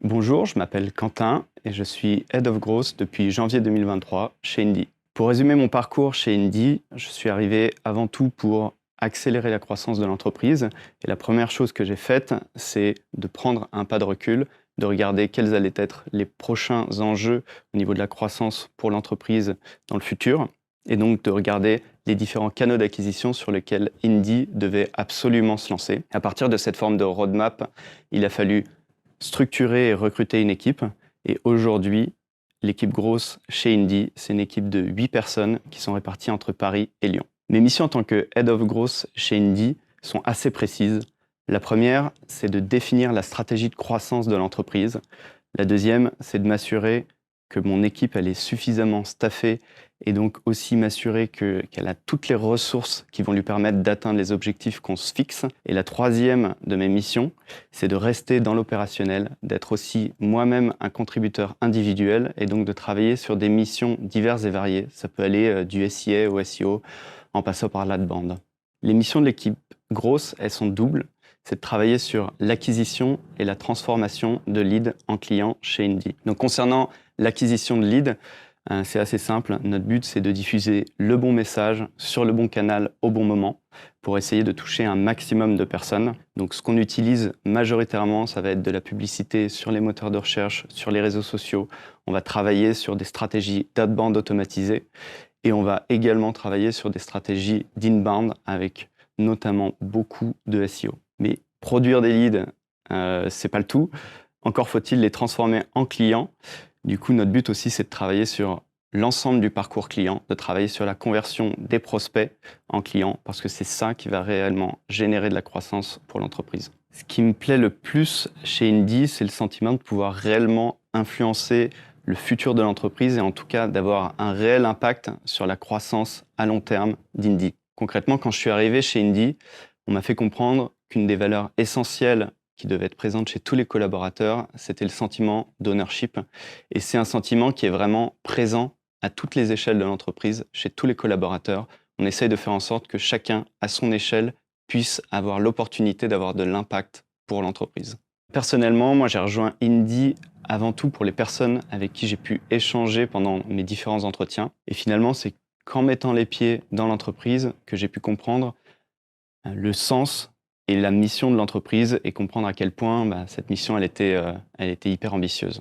Bonjour, je m'appelle Quentin et je suis Head of Growth depuis janvier 2023 chez Indie. Pour résumer mon parcours chez Indie, je suis arrivé avant tout pour accélérer la croissance de l'entreprise. Et la première chose que j'ai faite, c'est de prendre un pas de recul, de regarder quels allaient être les prochains enjeux au niveau de la croissance pour l'entreprise dans le futur. Et donc de regarder les différents canaux d'acquisition sur lesquels Indie devait absolument se lancer. À partir de cette forme de roadmap, il a fallu structurer et recruter une équipe. Et aujourd'hui, l'équipe grosse chez Indie, c'est une équipe de 8 personnes qui sont réparties entre Paris et Lyon. Mes missions en tant que Head of Growth chez Indie sont assez précises. La première, c'est de définir la stratégie de croissance de l'entreprise. La deuxième, c'est de m'assurer que mon équipe elle est suffisamment staffée et donc aussi m'assurer qu'elle a toutes les ressources qui vont lui permettre d'atteindre les objectifs qu'on se fixe. Et la troisième de mes missions, c'est de rester dans l'opérationnel, d'être aussi moi-même un contributeur individuel et donc de travailler sur des missions diverses et variées. Ça peut aller du SIA au SEO en passant par l'adband. Les missions de l'équipe grosse, elles sont doubles. C'est de travailler sur l'acquisition et la transformation de leads en clients chez Indie. Donc concernant l'acquisition de leads, c'est assez simple. Notre but, c'est de diffuser le bon message sur le bon canal au bon moment pour essayer de toucher un maximum de personnes. Donc ce qu'on utilise majoritairement, ça va être de la publicité sur les moteurs de recherche, sur les réseaux sociaux. On va travailler sur des stratégies d'outbound automatisées et on va également travailler sur des stratégies d'inbound avec notamment beaucoup de SEO. Mais produire des leads, c'est pas le tout. Encore faut-il les transformer en clients. Du coup, notre but aussi, c'est de travailler sur l'ensemble du parcours client, de travailler sur la conversion des prospects en clients, parce que c'est ça qui va réellement générer de la croissance pour l'entreprise. Ce qui me plaît le plus chez Indie, c'est le sentiment de pouvoir réellement influencer le futur de l'entreprise et en tout cas d'avoir un réel impact sur la croissance à long terme d'Indie. Concrètement, quand je suis arrivé chez Indie, on m'a fait comprendre qu'une des valeurs essentielles qui devait être présente chez tous les collaborateurs, c'était le sentiment d'ownership. Et c'est un sentiment qui est vraiment présent à toutes les échelles de l'entreprise, chez tous les collaborateurs. On essaye de faire en sorte que chacun, à son échelle, puisse avoir l'opportunité d'avoir de l'impact pour l'entreprise. Personnellement, moi, j'ai rejoint Indie avant tout pour les personnes avec qui j'ai pu échanger pendant mes différents entretiens. Et finalement, c'est qu'en mettant les pieds dans l'entreprise que j'ai pu comprendre le sens et la mission de l'entreprise et comprendre à quel point cette mission elle était hyper ambitieuse.